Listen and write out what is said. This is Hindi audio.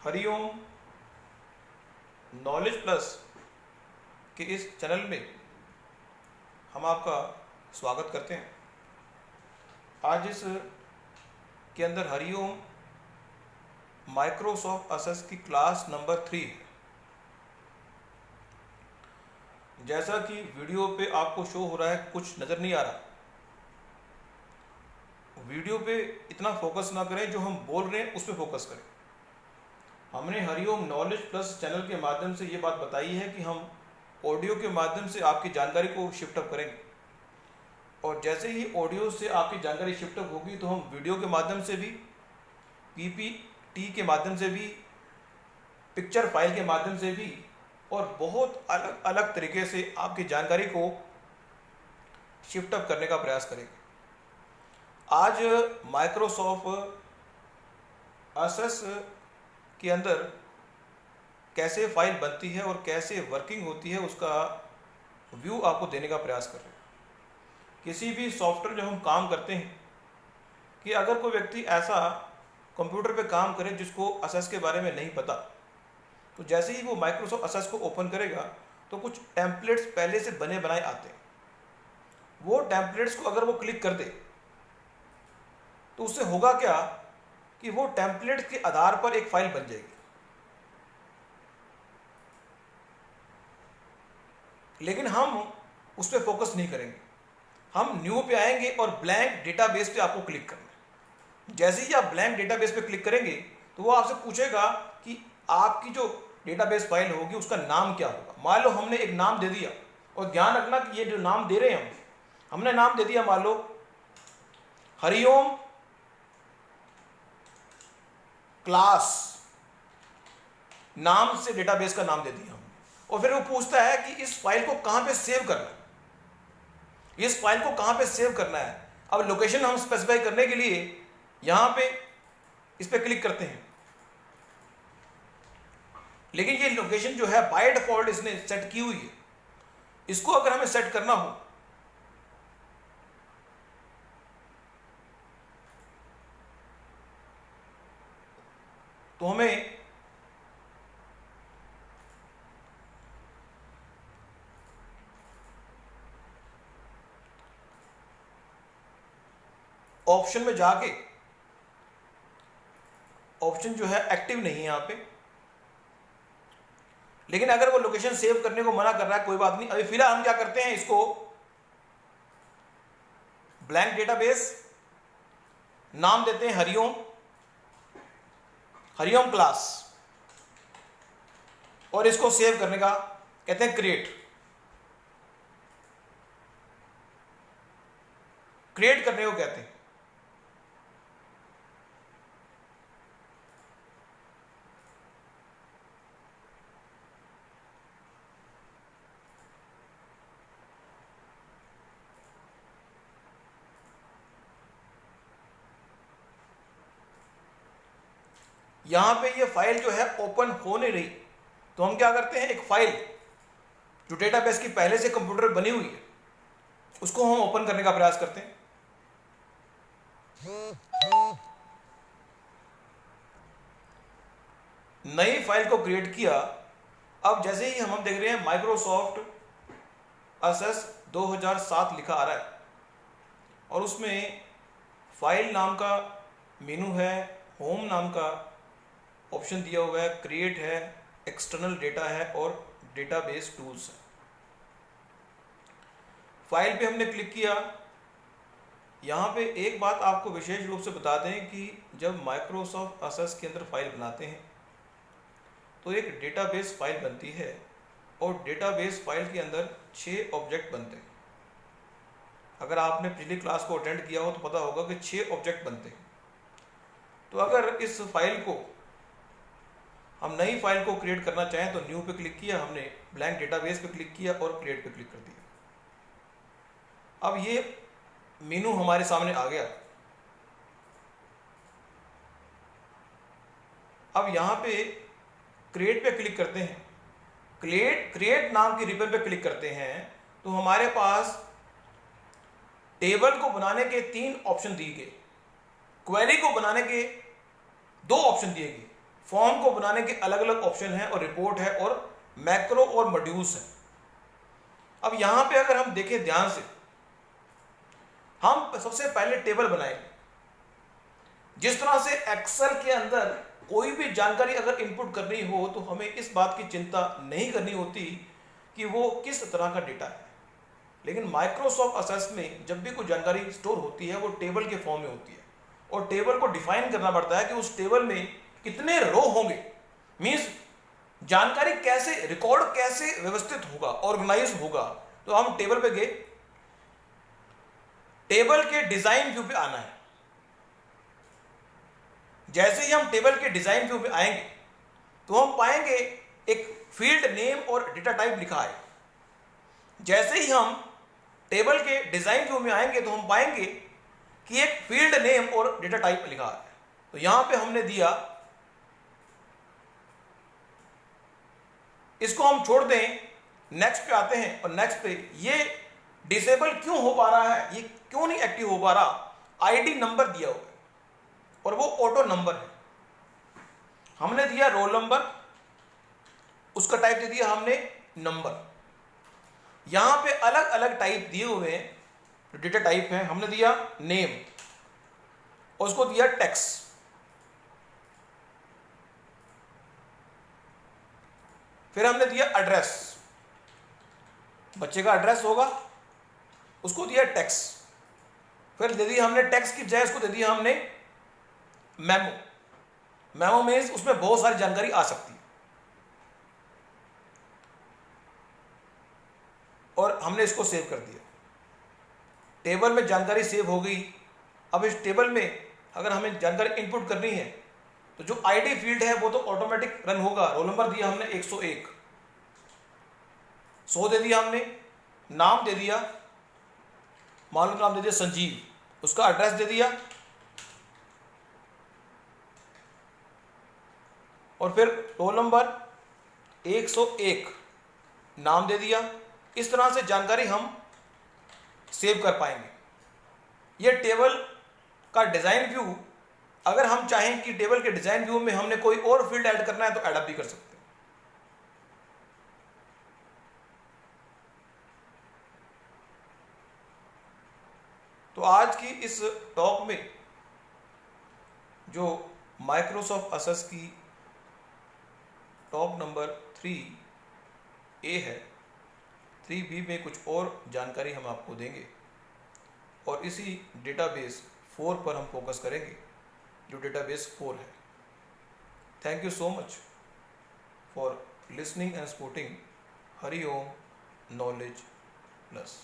हरिओम नॉलेज प्लस के इस चैनल में हम आपका स्वागत करते हैं। आज इस के अंदर हरिओम माइक्रोसॉफ्ट असेस की क्लास नंबर 3 है। जैसा कि वीडियो पे आपको शो हो रहा है, कुछ नज़र नहीं आ रहा। वीडियो पे इतना फोकस ना करें, जो हम बोल रहे हैं उस पर फोकस करें। हमने हरिओम नॉलेज प्लस चैनल के माध्यम से ये बात बताई है कि हम ऑडियो के माध्यम से आपकी जानकारी को शिफ्ट अप करेंगे, और जैसे ही ऑडियो से आपकी जानकारी शिफ्ट अप होगी तो हम वीडियो के माध्यम से भी, पीपीटी के माध्यम से भी, पिक्चर फाइल के माध्यम से भी, और बहुत अलग अलग तरीके से आपकी जानकारी को शिफ्ट अप करने का प्रयास करेंगे। आज माइक्रोसॉफ्ट असेस के अंदर कैसे फाइल बनती है और कैसे वर्किंग होती है, उसका व्यू आपको देने का प्रयास कर रहे हैं। किसी भी सॉफ्टवेयर जो हम काम करते हैं, कि अगर कोई व्यक्ति ऐसा कंप्यूटर पे काम करे जिसको असेस के बारे में नहीं पता, तो जैसे ही वो माइक्रोसॉफ्ट असेस को ओपन करेगा तो कुछ टेम्पलेट्स पहले से बने बनाए आते हैं। वो टेम्पलेट्स को अगर वो क्लिक कर दे तो उससे होगा क्या कि वो टेम्पलेट के आधार पर एक फाइल बन जाएगी। लेकिन हम उस पर फोकस नहीं करेंगे, हम न्यू पे आएंगे और ब्लैंक डेटाबेस पे आपको क्लिक करना है। जैसे ही आप ब्लैंक डेटाबेस पे क्लिक करेंगे तो वो आपसे पूछेगा कि आपकी जो डेटाबेस फाइल होगी उसका नाम क्या होगा। मान लो हमने एक नाम दे दिया, और ध्यान रखना कि ये जो नाम दे रहे हैं हमने नाम दे दिया, मान लो हरिओम क्लास नाम से डेटाबेस का नाम दे दिया हमने। और फिर वो पूछता है कि इस फाइल को कहां पे सेव करना है, इस फाइल को कहां पे सेव करना है। अब लोकेशन हम स्पेसिफाई करने के लिए यहां पे इस पे क्लिक करते हैं, लेकिन ये लोकेशन जो है बाय डिफॉल्ट इसने सेट की हुई है। इसको अगर हमें सेट करना हो तो हमें ऑप्शन में जाके, ऑप्शन जो है एक्टिव नहीं है यहां पे, लेकिन अगर वो लोकेशन सेव करने को मना कर रहा है कोई बात नहीं। अभी फिलहाल हम क्या करते हैं, इसको ब्लैंक डेटाबेस नाम देते हैं हरिओम, हरिओम क्लास, और इसको सेव करने का कहते हैं क्रिएट। क्रिएट करने को कहते हैं। यहां पे ये फाइल जो है ओपन हो नहीं रही, तो हम क्या करते हैं, एक फाइल जो डेटाबेस की पहले से कंप्यूटर बनी हुई है उसको हम ओपन करने का प्रयास करते हैं। नई फाइल को क्रिएट किया। अब जैसे ही हम देख रहे हैं माइक्रोसॉफ्ट असेस 2007 लिखा आ रहा है, और उसमें फाइल नाम का मेनू है, होम नाम का ऑप्शन दिया हुआ है, क्रिएट है, एक्सटर्नल डेटा है, और डेटाबेस टूल्स है। फाइल पे हमने क्लिक किया। यहाँ पे एक बात आपको विशेष रूप से बता दें कि जब माइक्रोसॉफ्ट असेस के अंदर फाइल बनाते हैं तो एक डेटाबेस फाइल बनती है, और डेटाबेस फाइल के अंदर 6 ऑब्जेक्ट बनते हैं। अगर आपने पिछली क्लास को अटेंड किया हो तो पता होगा कि 6 ऑब्जेक्ट बनते हैं। तो अगर इस फाइल को हम नई फाइल को क्रिएट करना चाहें तो न्यू पे क्लिक किया हमने, ब्लैंक डेटाबेस पे क्लिक किया और क्रिएट पे क्लिक कर दिया। अब ये मेनू हमारे सामने आ गया। अब यहां पे क्रिएट पे क्लिक करते हैं, क्रिएट नाम की रिबन पे क्लिक करते हैं, तो हमारे पास टेबल को बनाने के 3 ऑप्शन दिए गए, क्वेरी को बनाने के 2 ऑप्शन दिए गए। फॉर्म को बनाने के अलग अलग ऑप्शन हैं और रिपोर्ट है और मैक्रो और मॉड्यूल्स है। अब यहां पे अगर हम देखें ध्यान से, हम सबसे पहले टेबल बनाएंगे। जिस तरह से एक्सेल के अंदर कोई भी जानकारी अगर इनपुट करनी हो तो हमें इस बात की चिंता नहीं करनी होती कि वो किस तरह का डेटा है, लेकिन माइक्रोसॉफ्ट असेस में जब भी कोई जानकारी स्टोर होती है वो टेबल के फॉर्म में होती है और टेबल को डिफाइन करना पड़ता है कि उस टेबल में कितने रो होंगे, मीन्स जानकारी कैसे, रिकॉर्ड कैसे व्यवस्थित होगा, ऑर्गेनाइज होगा। तो हम टेबल पे गए, टेबल के डिजाइन व्यू पे आना है। जैसे ही हम टेबल के डिजाइन व्यू पे आएंगे तो हम पाएंगे एक फील्ड नेम और डेटा टाइप लिखा है। जैसे ही हम टेबल के डिजाइन व्यू में आएंगे तो हम पाएंगे कि एक फील्ड नेम और डेटा टाइप लिखा है। तो यहां पे हमने दिया, इसको हम छोड़ दें, नेक्स्ट पे आते हैं और नेक्स्ट पे ये डिसेबल क्यों हो पा रहा है, ये क्यों नहीं एक्टिव हो पा रहा, आईडी नंबर दिया हुआ है और वो ऑटो नंबर है। हमने दिया रोल नंबर, उसका टाइप दे दिया हमने नंबर। यहां पे अलग अलग टाइप दिए हुए हैं, डेटा टाइप है। हमने दिया नेम और उसको दिया टेक्स्ट, फिर हमने दिया एड्रेस, बच्चे का एड्रेस होगा, उसको दिया टेक्स्ट, फिर दे दिया हमने टेक्स्ट की बजाय उसको दे दिया हमने मेमो। मेमो मीन्स उसमें बहुत सारी जानकारी आ सकती है और हमने इसको सेव कर दिया। टेबल में जानकारी सेव हो गई। अब इस टेबल में अगर हमें जानकारी इनपुट करनी है तो जो आईडी फील्ड है वो तो ऑटोमेटिक रन होगा। रोल नंबर दिया हमने 101, 100 दे दिया हमने, नाम दे दिया, मान लो नाम दे दिया संजीव, उसका एड्रेस दे दिया और फिर रोल नंबर 101, नाम दे दिया। इस तरह से जानकारी हम सेव कर पाएंगे। ये टेबल का डिजाइन व्यू, अगर हम चाहें कि टेबल के डिजाइन व्यू में हमने कोई और फील्ड ऐड करना है तो ऐड भी कर सकते हैं। तो आज की इस टॉक में जो माइक्रोसॉफ्ट असेस की टॉप नंबर 3A है, 3B में कुछ और जानकारी हम आपको देंगे और इसी डेटाबेस 4 पर हम फोकस करेंगे जो डेटाबेस 4 है। Thank you so much for listening and supporting Hariom knowledge plus.